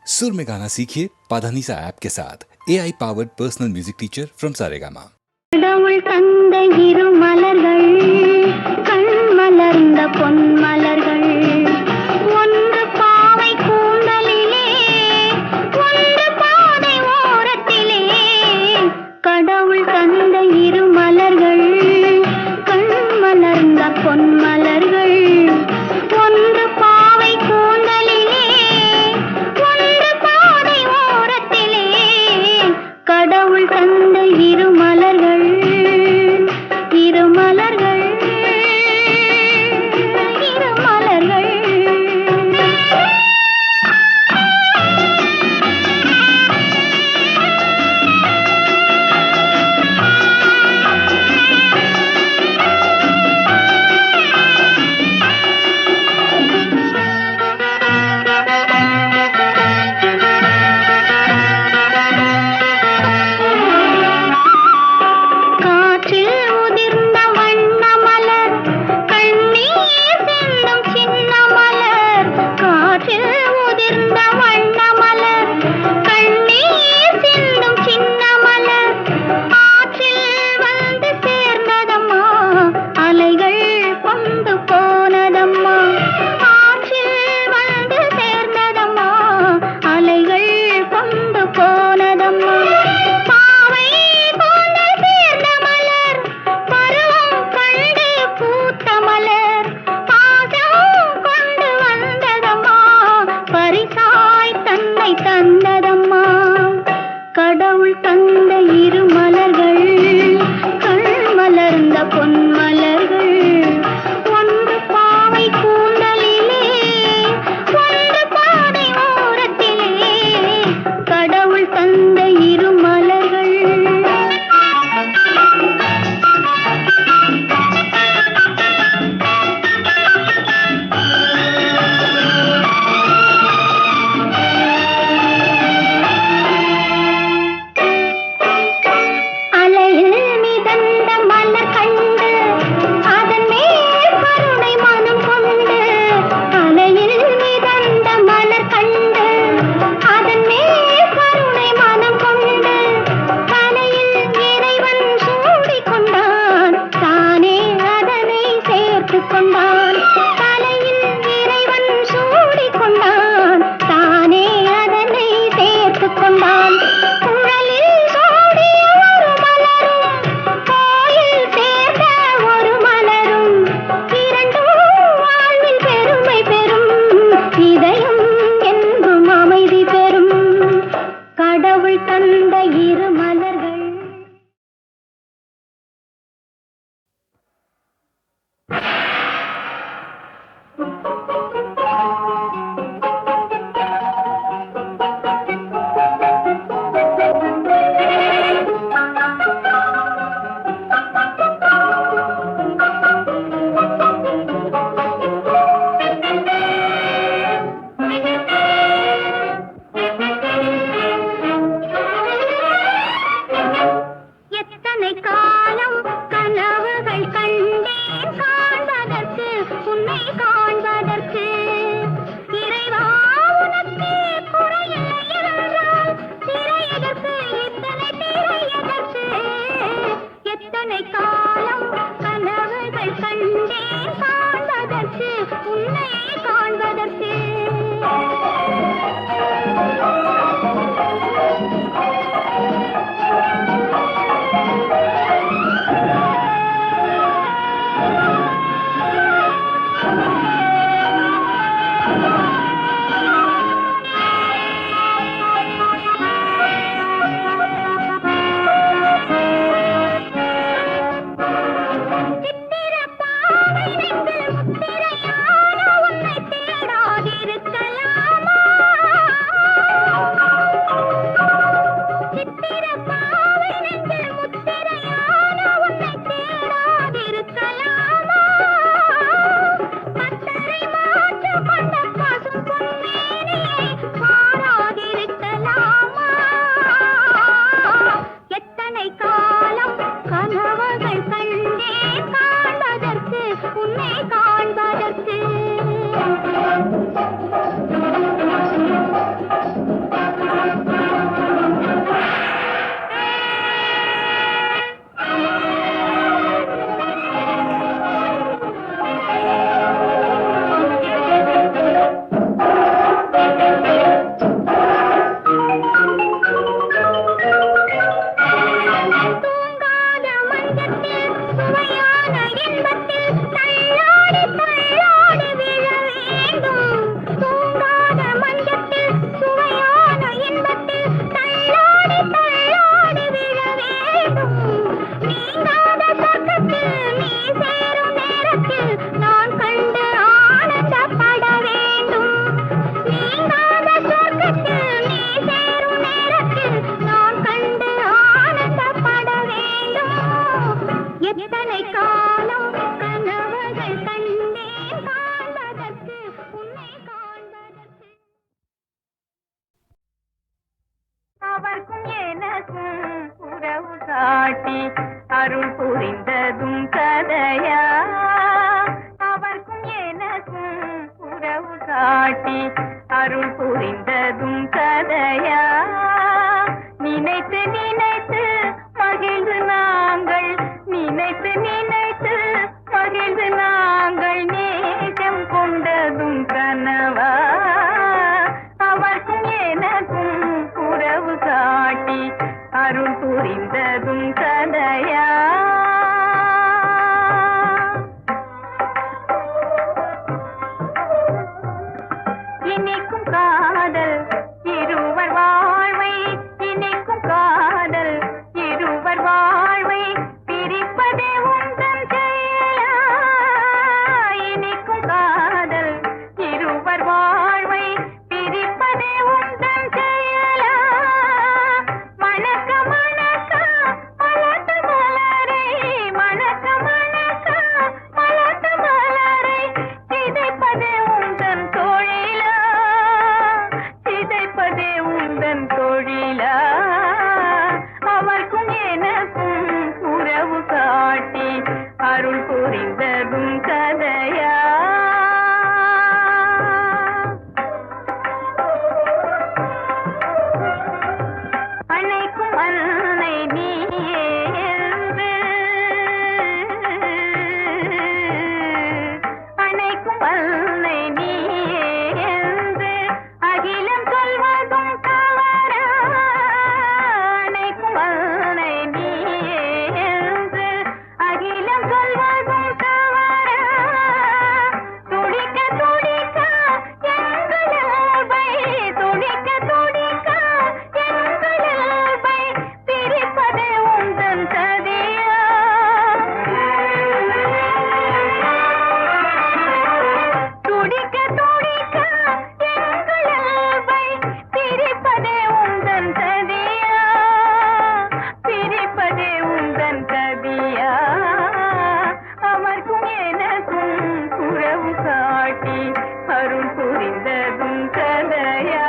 सुर में गाना सीखिए पाधानीसा ऐप के साथ AI powered personal music teacher from Saregama. கடவுள் தந்த இரு மலர்கள் கண் மலர்ந்த பொன் மலர்கள் ஒன்று பாவை கூந்தலிலே ஒன்று பாதை ஓரத்திலே கடவுள் தந்த இரு மலர்கள் கண் மலர்ந்த பொன் மலர்கள் ஒன்று பாவை கூந்தலிலே ஒன்று பாதை ஓரத்திலே கடவுள் தந்த இரு மலர்கள் இரு மலர்கள் இரு மலர்கள் காற்றில் உதிர்ந்த வண்ண மலர் கண்ணீர் சிந்தும் சின்ன மலர் காற்றில் உதிர்ந்த வண்ண மலர் கண்ணீர் சிந்தும் சின்ன மலர் ஆற்றில் வந்து சேர்ந்ததம்மா அலைகள் கொண்டு போனதம்மா ஆற்றில் வந்து சேர்ந்ததம்மா அலைகள் கொண்டு போனதம்மா பாவை போல சேர்ந்த மலர் பருவம் கண்டு பூத்த மலர் பாசம் கொண்டு வந்ததம்மா பரிசாய் தன்னை தந்ததம்மா கடவுள் தந்த இரு மலர்கள் கண் மலர்ந்த பொன் மலர்கள் ஒன்று பாவை கூந்தலிலே ஒன்று பாதை ஓரத்திலே கடவுள் தந்த இரு மலர்கள் அவர்க்கும் எனக்கும் உறவு காட்டி அருள் புரிந்ததும் கதையா அவர்க்கும் எனக்கும் உறவு காட்டி அருள் புரிந்ததும் கதையா நினைத்து நினைத்து மகிழ்ந்து நாங்கள் நினைத்து நினைத்து மகிழ்ந்து நாங்கள் நேசம் கொண்டதும் கனவா அவர்க்கும் எனக்கும் உறவு காட்டி அருள் புரிந்ததும் கதையா இனிக்கும் காதல் இருவர் வாழ்வை இனிக்கும் காதல் இருவர் வாழ்வை பிரிப்பதே உந்தன் செயலா இனிக்கும் காதல் இருவர் வாழ்வை பிரிப்பதே உந்தன் செயலா மணக்க மணக்க மலர்ந்த மலரை மணக்க மணக்க மலர்ந்த மலரை சிதைப்பதே உந்தன் தொழிலா சிதைப்பதே உந்தன் தொழிலா அவர்க்கும் எனக்கும் உறவு காட்டி அருள் புரிந்ததும் கதையா அணைக்கும் அன்னை நீயே என்று அணைக்கும் அன்னை நீயே என்று அகிலம் சொல்வதும் தவறா அணைக்கும் அன்னை நீயே என்று அகிலம் சொல்வதும் தவறா துடிக்க துடிக்க எங்கள் அன்பை துடிக்க துடிக்க எங்கள் அன்பை பிரிப்பதே உந்தன் சதியா துடிக்க துடிக்க எங்கள் அன்பை பிரிப்பதே உந்தன் சதியா பிரிப்பதே உந்தன் சதியா அவர்க்கும் எனக்கும் உறவு காட்டி அருள் புரிந்ததும் கதையா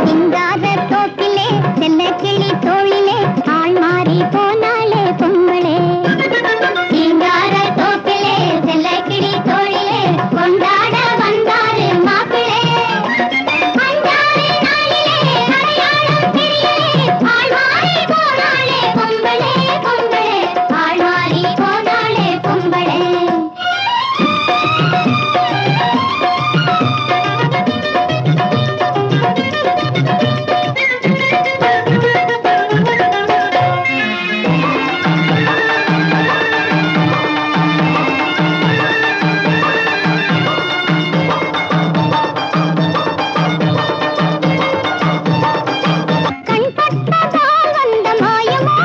சிங்கார தோப்பிலே செல்ல கிளி தோளிலே ஆள் மாறி போனாலே பொங்கலே சிங்கார தோப்பிலே செல்ல கிளி தோளிலே கொண்டாட வந்தாரு மாப்பிளே அஞ்சாறு நாளிலே அடையாளம் தெரியலே ஆள் மாறி போனாலே பொங்கலே பொங்கலே ஆள் மாறி போனாலே பொங்கலே கண் பட்டதால் வந்த மாயமோ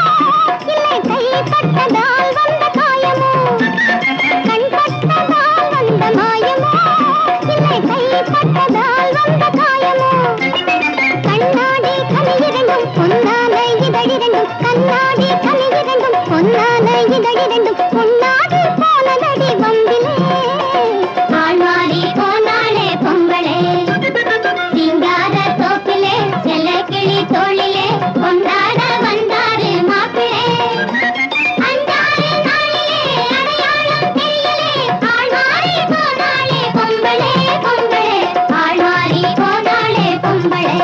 இல்லை கை பட்டதால் வந்த காயமோ கண் பட்டதால் வந்த மாயமோ இல்லை கை பட்டதால் வந்த காயமோ கண்ணாடி கனியிரண்டும் பொன்னான இதழிரண்டும் கண்ணாடி கனியிரண்டும் பொன்னான இதழிரண்டும் பொன்னாடி போனதடி வம்பிலே ஆள் மாறி போனாலே பொங்கலே சிங்கார தோப்பிலே செல்ல கிளி தோளிலே கொண்டாட வந்தாரு மாப்பிளே அஞ்சாறு நாளிலே அடையாளம் தெரியலே ஆள் மாறி போனாலே பொங்கலே பொங்கலே ஆள் மாறி போனாலே பொங்கலே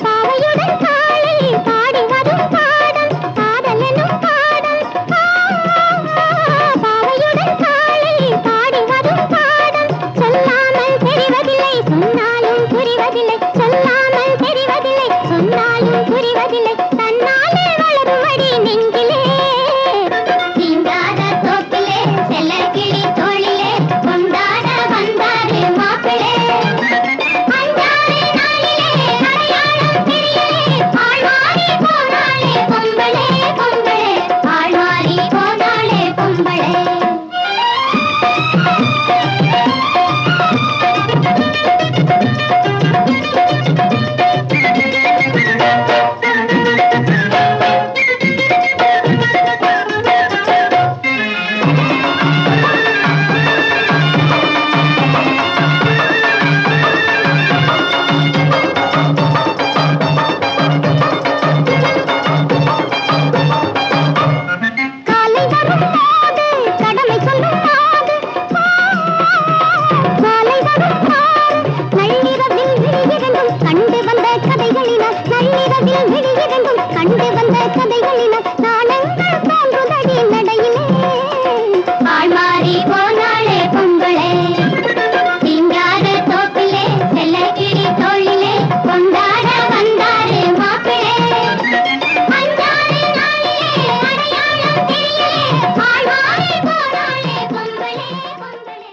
பாவையுடன் காளை பாடி வரும் பாடல் காதலனும் பாடல் பாவையுடன் காளை பாடி வரும் பாடல் சொல்லாமல் தெரிவதில்லை சொன்னாலும் புரிவதில்லை சொல்லாமல் தெரிவதில்லை சொன்னாலும் புரிவதில்லை தன்னாலே வளரும் அடி நெஞ்சிலே சிங்கார தோப்பிலே செல்ல கிளி தோளிலே கொண்டாட வந்தாரு மாப்பிளே கண்ணில் விழியிரண்டும் கண்டு வந்த கதைகளினால் நாணங்கள் தோன்றுதடி நடையிலே. ஆள்மாறி போனாளே பொம்பளே சிங்கார தோப்பிலே செல்ல கிளி தோளிலே கொண்டாட வந்தாரு மாப்பிளே. அஞ்சாறு நாளிலே அடையாளம் தெரியலே ஆள்மாறி போனாளே பொம்பளே பொம்பளே.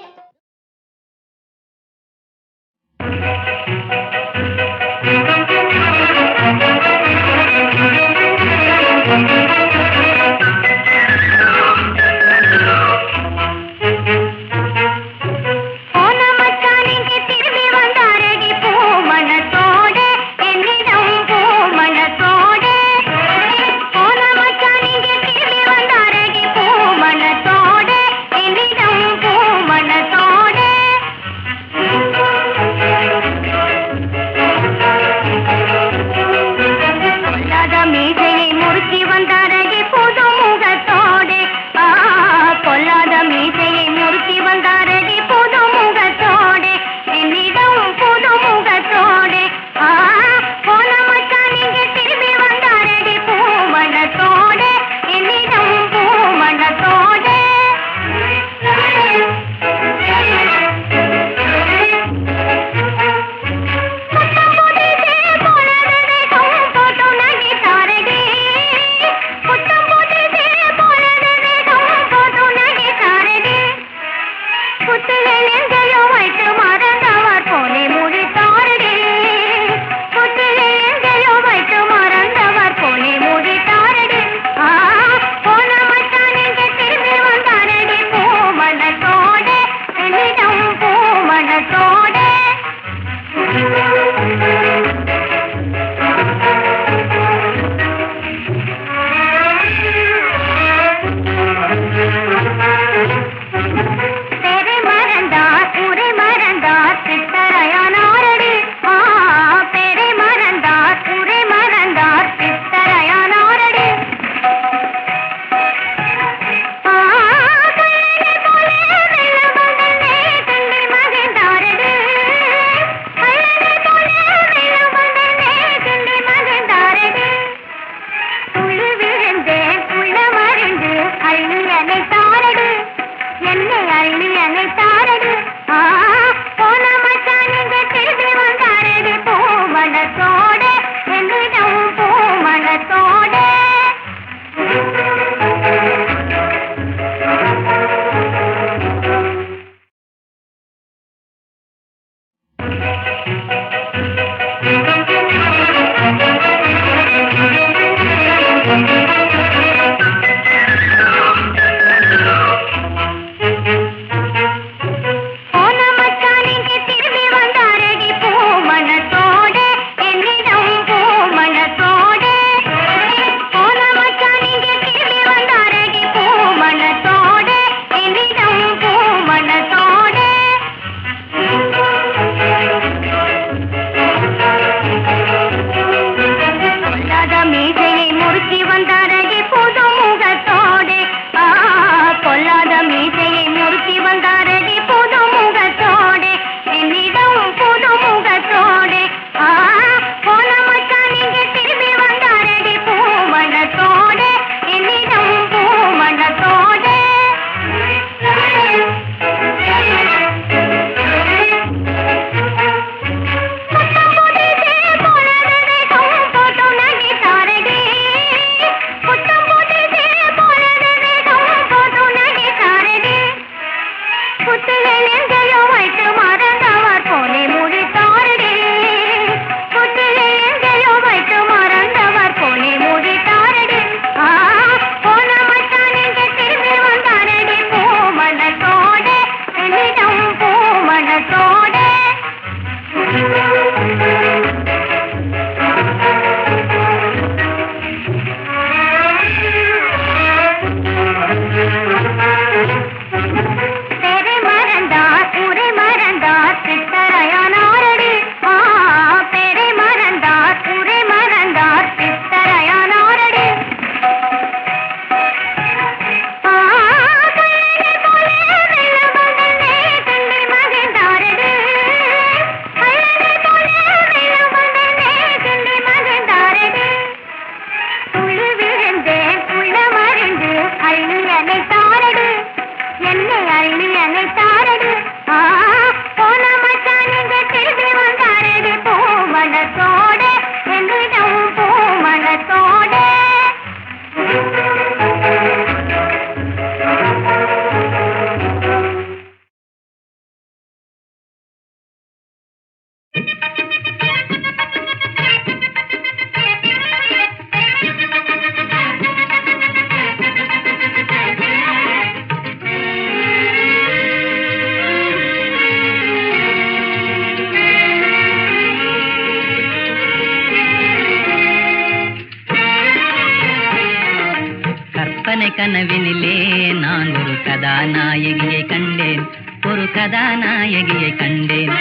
கனவினிலே நான் ஒரு கதாநாயகியை கண்டேன், ஒரு கதாநாயகியை கண்டேன்.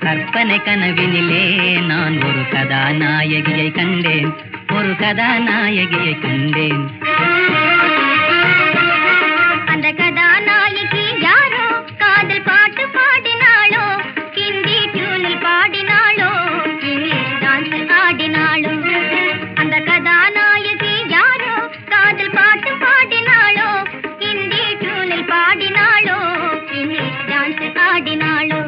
கற்பனை கனவினிலே நான் ஒரு கதாநாயகியை கண்டேன், ஒரு கதாநாயகியை கண்டேன். அந்த கதாநாயகி யாரோ, காதல் பாட்டு பாடினாளோ, ஹிந்தி டியூனில் பாடினாளோ, இங்கிலீஷ் டான்ஸ் ஆடினாளோ. அந்த கதாநாயகி யாரோ, காதல் பாட்டு பாடினாளோ, ஹிந்தி டியூனில் பாடினாளோ, இங்கிலீஷ் டான்ஸ் ஆடினாளோ.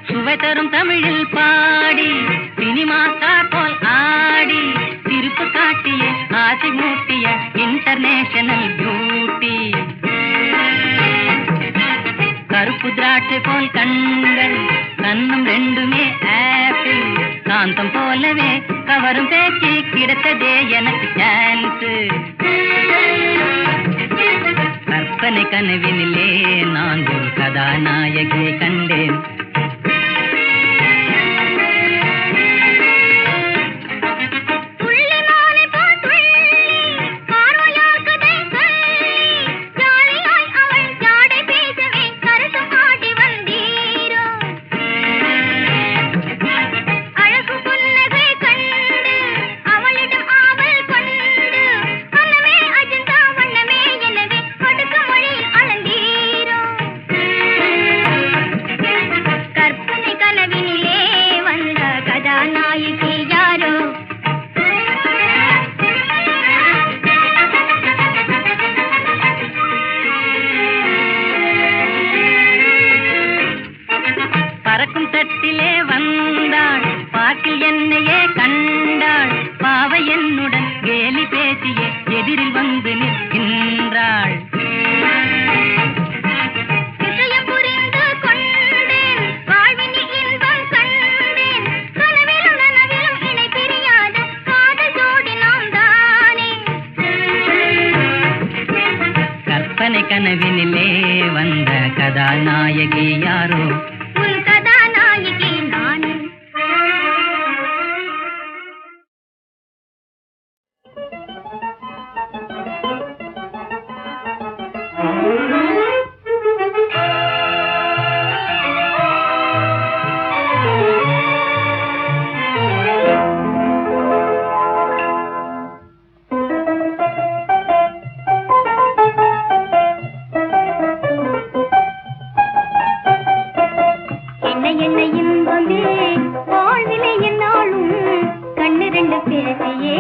சுவை தரும் தமிழில் பாடி சினிமா ஸ்டார் போல் ஆடி திருப்பு காட்டிய ஆசை மூட்டிய இன்டர்நேஷனல் பியூட்டி. கருப்பு திராட்சை போல் கண்கள், கண்ணும் ரெண்டுமே ஆப்பிள், காந்தம் போலவே கவரும் பேச்சு கிடைத்ததே எனக்கு சான்ஸ். கற்பனை கனவினிலே நான் ஒரு கதாநாயகியை கண்டேன். பறக்கும் தட்டிலே வந்தாள், பார்க்கில் என்னையே கண்டாள், பாவை என்னுடன் கேலி பேசியே எதிரில் வந்து நிற்கின்றாள். விஷயம் புரிந்து கொண்டேன், வாழ்வினில் இன்பம் கண்டேன், கனவிலும் நனவிலும் இணை பிரியாத காதல் ஜோடி நாம் தானே. கற்பனை கனவினிலே வந்த கதாநாயகி யாரோ, உன் கதாநாயகி நானே. என்ன இன்பமே வாழ்விலே என்னாலும் கண்ணு ரெண்டு பேசியே